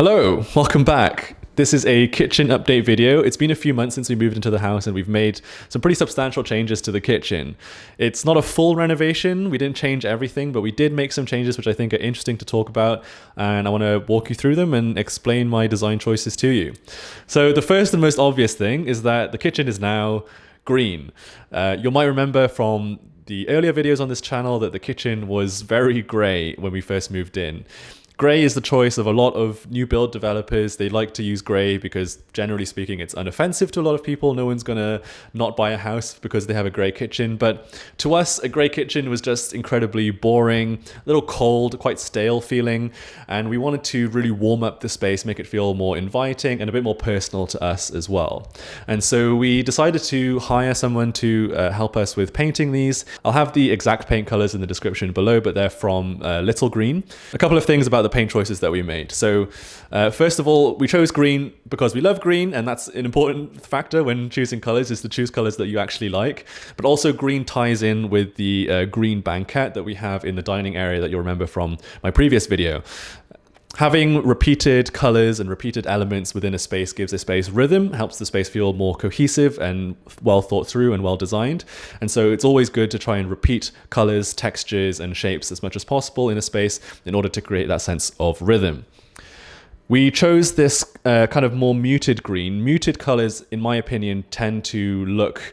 Hello, welcome back. This is a kitchen update video. It's been a few months since we moved into the house and we've made some pretty substantial changes to the kitchen. It's not a full renovation, we didn't change everything, but we did make some changes which I think are interesting to talk about, and I want to walk you through them and explain my design choices to you. So the first and most obvious thing is that the kitchen is now green. You might remember from the earlier videos on this channel that the kitchen was very grey when we first moved in. Grey is the choice of a lot of new build developers. They like to use grey because, generally speaking, it's unoffensive to a lot of people. No one's gonna not buy a house because they have a grey kitchen. But to us, a grey kitchen was just incredibly boring, a little cold, quite stale feeling. And we wanted to really warm up the space, make it feel more inviting and a bit more personal to us as well. And so we decided to hire someone to help us with painting these. I'll have the exact paint colors in the description below, but they're from Greene. A couple of things about the paint choices that we made. So first of all, we chose green because we love green, and that's an important factor when choosing colors, is to choose colors that you actually like. But also green ties in with the green banquette that we have in the dining area that you'll remember from my previous video. Having repeated colors and repeated elements within a space gives a space rhythm, helps the space feel more cohesive and well thought through and well designed. And so it's always good to try and repeat colors, textures, and shapes as much as possible in a space in order to create that sense of rhythm. We chose this kind of more muted green. Muted colors, in my opinion, tend to look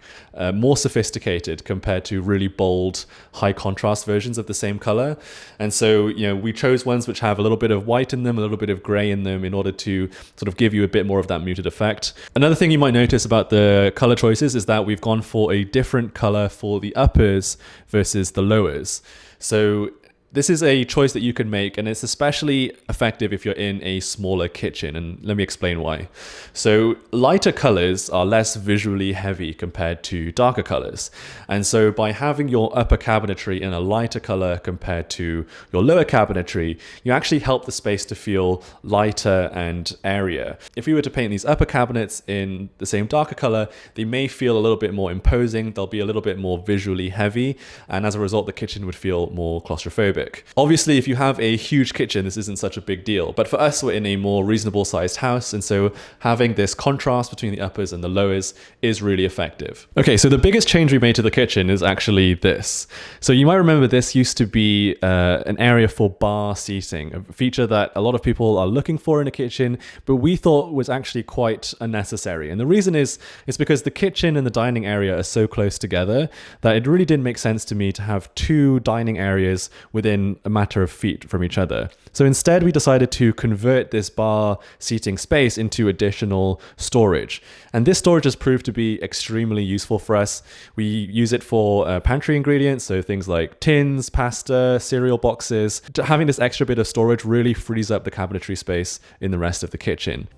more sophisticated compared to really bold, high contrast versions of the same color. And so, we chose ones which have a little bit of white in them, a little bit of gray in them, in order to sort of give you a bit more of that muted effect. Another thing you might notice about the color choices is that we've gone for a different color for the uppers versus the lowers. So this is a choice that you can make, and it's especially effective if you're in a smaller kitchen, and let me explain why. So lighter colors are less visually heavy compared to darker colors, and so by having your upper cabinetry in a lighter color compared to your lower cabinetry, you actually help the space to feel lighter and airier. If we were to paint these upper cabinets in the same darker color, they may feel a little bit more imposing, they'll be a little bit more visually heavy, and as a result the kitchen would feel more claustrophobic. Obviously, if you have a huge kitchen, this isn't such a big deal, but for us, we're in a more reasonable sized house, and so having this contrast between the uppers and the lowers is really effective. Okay, so the biggest change we made to the kitchen is actually this. So you might remember this used to be an area for bar seating, a feature that a lot of people are looking for in a kitchen, but we thought was actually quite unnecessary. And the reason is because the kitchen and the dining area are so close together that it really didn't make sense to me to have two dining areas within a matter of feet from each other. So instead we decided to convert this bar seating space into additional storage. And this storage has proved to be extremely useful for us. We use it for pantry ingredients, so things like tins, pasta, cereal boxes. Having this extra bit of storage really frees up the cabinetry space in the rest of the kitchen.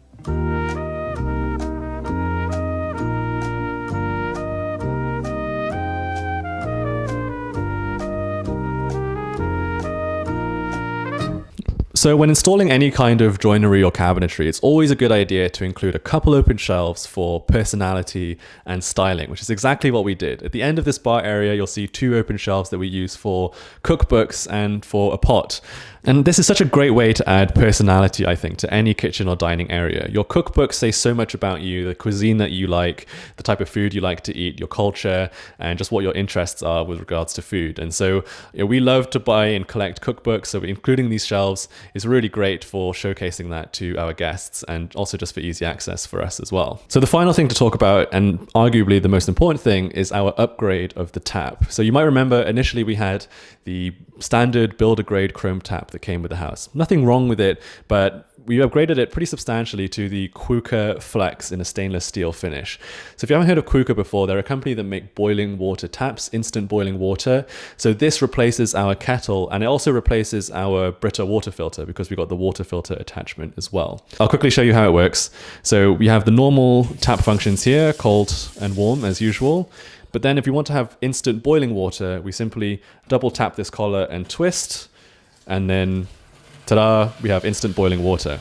So when installing any kind of joinery or cabinetry, it's always a good idea to include a couple open shelves for personality and styling, which is exactly what we did. At the end of this bar area, you'll see two open shelves that we use for cookbooks and for a pot. And this is such a great way to add personality, I think, to any kitchen or dining area. Your cookbooks say so much about you, the cuisine that you like, the type of food you like to eat, your culture, and just what your interests are with regards to food. And so we love to buy and collect cookbooks, so including these shelves is really great for showcasing that to our guests and also just for easy access for us as well. So the final thing to talk about, and arguably the most important thing, is our upgrade of the tap. So you might remember initially we had the standard builder grade chrome tap that came with the house. Nothing wrong with it, but we upgraded it pretty substantially to the Quooker Flex in a stainless steel finish. So if you haven't heard of Quooker before, they're a company that make boiling water taps, instant boiling water. So this replaces our kettle, and it also replaces our Brita water filter because we got the water filter attachment as well. I'll quickly show you how it works. So we have the normal tap functions here, cold and warm as usual. But then if you want to have instant boiling water, we simply double tap this collar and twist, and then ta-da, we have instant boiling water.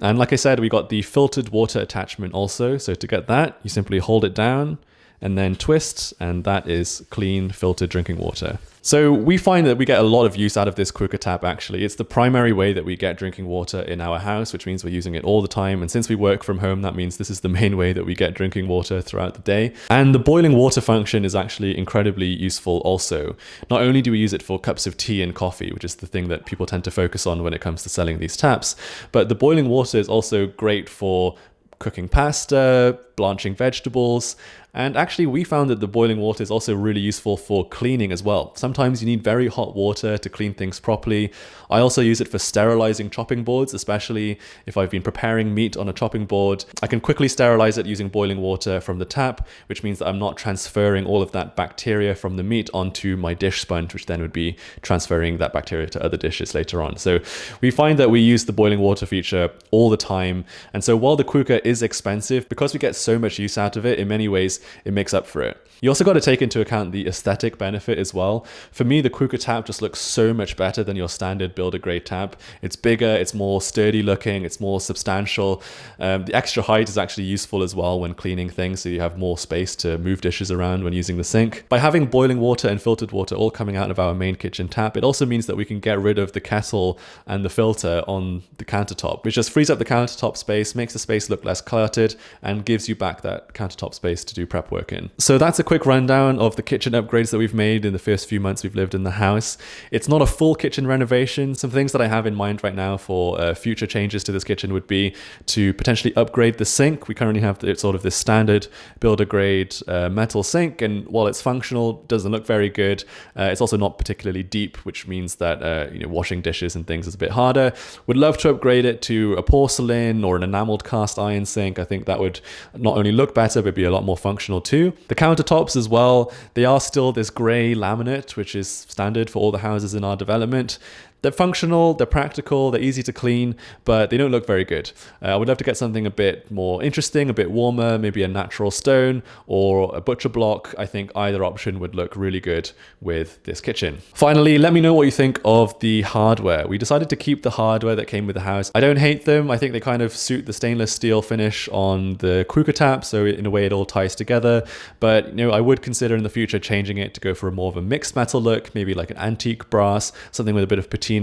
And like I said, we got the filtered water attachment also. So to get that, you simply hold it down and then twist, and that is clean filtered drinking water. So we find that we get a lot of use out of this Quooker tap actually. It's the primary way that we get drinking water in our house, which means we're using it all the time. And since we work from home, that means this is the main way that we get drinking water throughout the day. And the boiling water function is actually incredibly useful also. Not only do we use it for cups of tea and coffee, which is the thing that people tend to focus on when it comes to selling these taps, but the boiling water is also great for cooking pasta, blanching vegetables, and actually we found that the boiling water is also really useful for cleaning as well. Sometimes you need very hot water to clean things properly. I also use it for sterilizing chopping boards, especially if I've been preparing meat on a chopping board. I can quickly sterilize it using boiling water from the tap, which means that I'm not transferring all of that bacteria from the meat onto my dish sponge, which then would be transferring that bacteria to other dishes later on. So we find that we use the boiling water feature all the time. And so while the Quooker is expensive, because we get so much use out of it, in many ways, it makes up for it. You also got to take into account the aesthetic benefit as well. For me, the Quooker tap just looks so much better than your standard builder grade tap. It's bigger, it's more sturdy looking, it's more substantial. The extra height is actually useful as well when cleaning things, so you have more space to move dishes around when using the sink. By having boiling water and filtered water all coming out of our main kitchen tap, it also means that we can get rid of the kettle and the filter on the countertop, which just frees up the countertop space, makes the space look less cluttered, and gives you back that countertop space to do prep work in. So that's a quick rundown of the kitchen upgrades that we've made in the first few months we've lived in the house. It's not a full kitchen renovation. Some things that I have in mind right now for future changes to this kitchen would be to potentially upgrade the sink. We currently have sort of this standard builder grade metal sink, and while it's functional, doesn't look very good. It's also not particularly deep, which means that washing dishes and things is a bit harder. Would love to upgrade it to a porcelain or an enameled cast iron sink. I think that would not only look better, but be a lot more functional too. The countertops as well, they are still this gray laminate, which is standard for all the houses in our development. They're functional, they're practical, they're easy to clean, but they don't look very good. I would love to get something a bit more interesting, a bit warmer, maybe a natural stone or a butcher block. I think either option would look really good with this kitchen. Finally, let me know what you think of the hardware. We decided to keep the hardware that came with the house. I don't hate them. I think they kind of suit the stainless steel finish on the Quooker tap, so in a way it all ties together. But I would consider in the future changing it to go for more of a mixed metal look, maybe like an antique brass, something with a bit of patina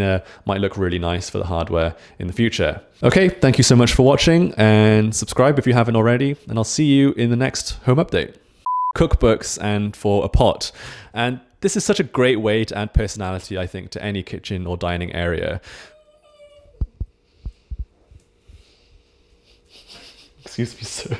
might look really nice for the hardware in the future. Okay, thank you so much for watching, and subscribe if you haven't already, and I'll see you in the next home update. Cookbooks and for a pot. And this is such a great way to add personality, I think, to any kitchen or dining area. Excuse me, sir.